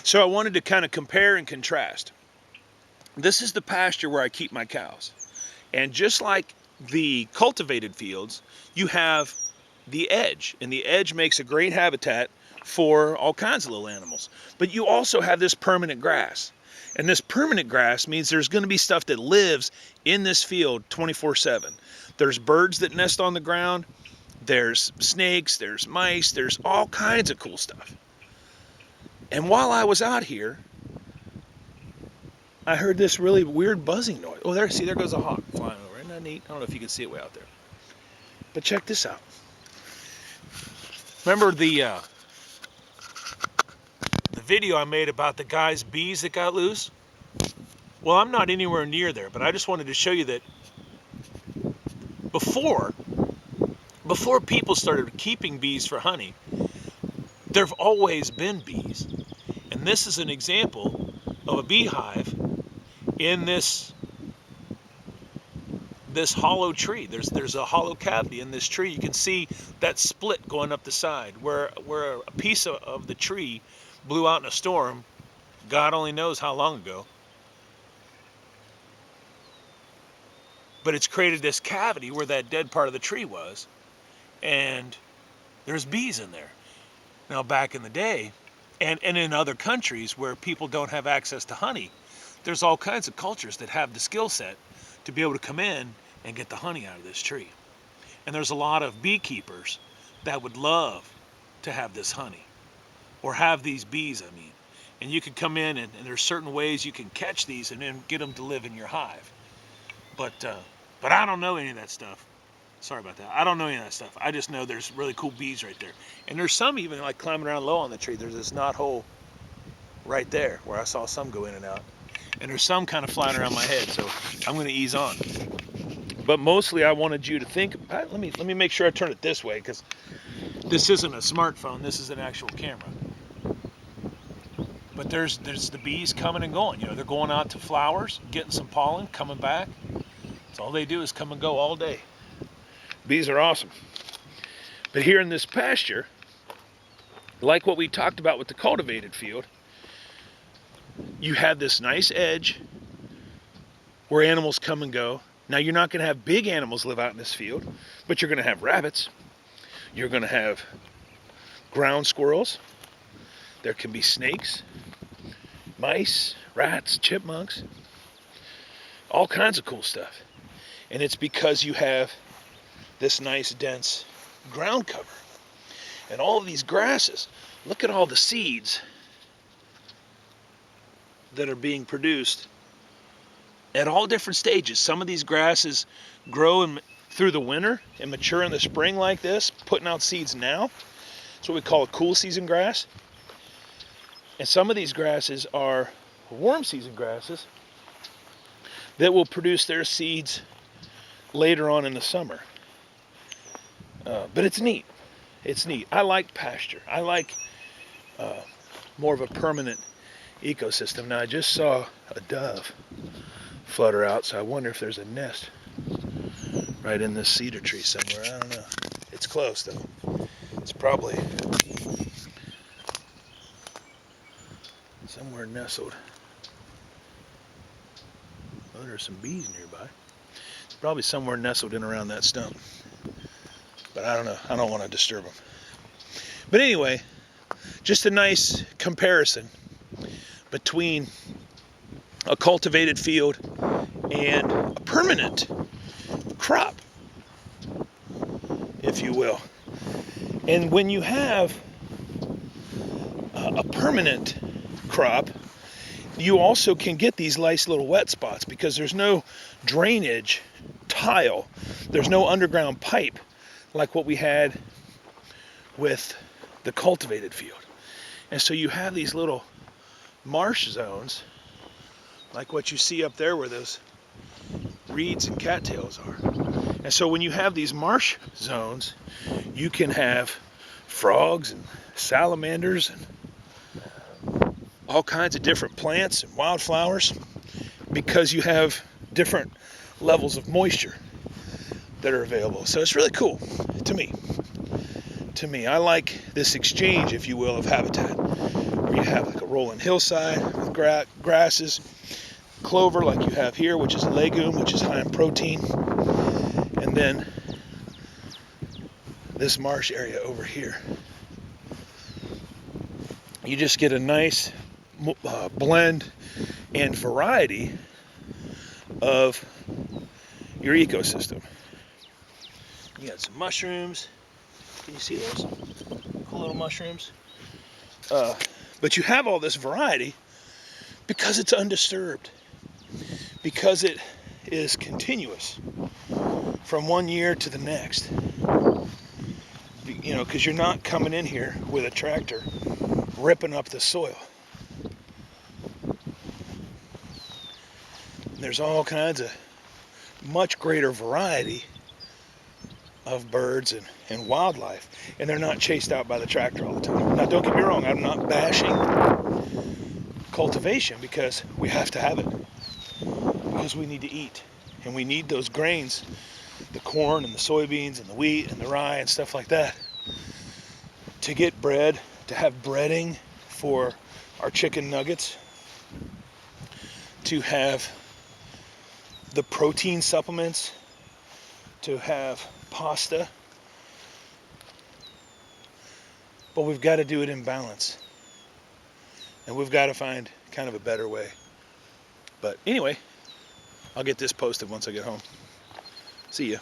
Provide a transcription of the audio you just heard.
So I wanted to kind of compare and contrast. This is the pasture where I keep my cows. And just like the cultivated fields, you have the edge, and the edge makes a great habitat for all kinds of little animals. But you also have this permanent grass. And this permanent grass means there's going to be stuff that lives in this field 24/7. There's birds that nest on the ground, there's snakes, there's mice, there's all kinds of cool stuff. And while I was out here, I heard this really weird buzzing noise. Oh, there goes a hawk flying over. Isn't that neat? I don't know if you can see it way out there. But check this out. Remember the video I made about the guy's bees that got loose? Well, I'm not anywhere near there, but I just wanted to show you that before people started keeping bees for honey, there've always been bees. And this is an example of a beehive in this hollow tree. There's a hollow cavity in this tree. You can see that split going up the side where a piece of the tree blew out in a storm. God only knows how long ago. But it's created this cavity where that dead part of the tree was, and there's bees in there. Now back in the day, and in other countries where people don't have access to honey, there's all kinds of cultures that have the skill set to be able to come in and get the honey out of this tree. And there's a lot of beekeepers that would love to have this honey, or have these bees, I mean. And you can come in and there's certain ways you can catch these and then get them to live in your hive. But I don't know any of that stuff. Sorry about that. I don't know any of that stuff. I just know there's really cool bees right there. And there's some even like climbing around low on the tree. There's this knot hole right there where I saw some go in and out. And there's some kind of flying around my head, so I'm going to ease on. But mostly I wanted you to think, let me make sure I turn it this way, because this isn't a smartphone, this is an actual camera. But there's the bees coming and going. You know, they're going out to flowers, getting some pollen, coming back. So all they do is come and go all day. Bees are awesome. But here in this pasture, like what we talked about with the cultivated field, you have this nice edge where animals come and go. Now you're not going to have big animals live out in this field, but you're going to have rabbits. You're going to have ground squirrels. There can be snakes, mice, rats, chipmunks, all kinds of cool stuff. And it's because you have this nice dense ground cover. And all of these grasses, look at all the seeds that are being produced at all different stages. Some of these grasses grow through the winter and mature in the spring like this, putting out seeds now. That's what we call a cool season grass. And some of these grasses are warm season grasses that will produce their seeds later on in the summer. But it's neat. It's neat. I like pasture. I like more of a permanent ecosystem. Now I just saw a dove flutter out, so I wonder if there's a nest right in this cedar tree somewhere. I don't know. It's close though. It's probably somewhere nestled. Oh, there's some bees nearby. It's probably somewhere nestled in around that stump. But I don't know. I don't want to disturb them. But anyway, just a nice comparison between a cultivated field and a permanent crop, if you will. And when you have a permanent crop, you also can get these nice little wet spots because there's no drainage tile. There's no underground pipe like what we had with the cultivated field. And so you have these little marsh zones like what you see up there where those reeds and cattails are. And so when you have these marsh zones, you can have frogs and salamanders and all kinds of different plants and wildflowers because you have different levels of moisture that are available. So it's really cool to me. I like this exchange, if you will, of habitat where you have like a rolling hillside with grasses, clover like you have here, which is a legume, which is high in protein, and then this marsh area over here. You just get a nice blend and variety of your ecosystem. You got some mushrooms. Can you see those cool little mushrooms? But you have all this variety because it's undisturbed, because it is continuous from one year to the next. You know, because you're not coming in here with a tractor ripping up the soil. There's all kinds of much greater variety of birds and wildlife, and they're not chased out by the tractor all the time. Now, don't get me wrong, I'm not bashing cultivation, because we have to have it, because we need to eat, and we need those grains, the corn and the soybeans and the wheat and the rye and stuff like that, to get bread, to have breading for our chicken nuggets, to have the protein supplements, to have pasta. But we've got to do it in balance, and we've got to find kind of a better way. But anyway, I'll get this posted once I get home. See ya.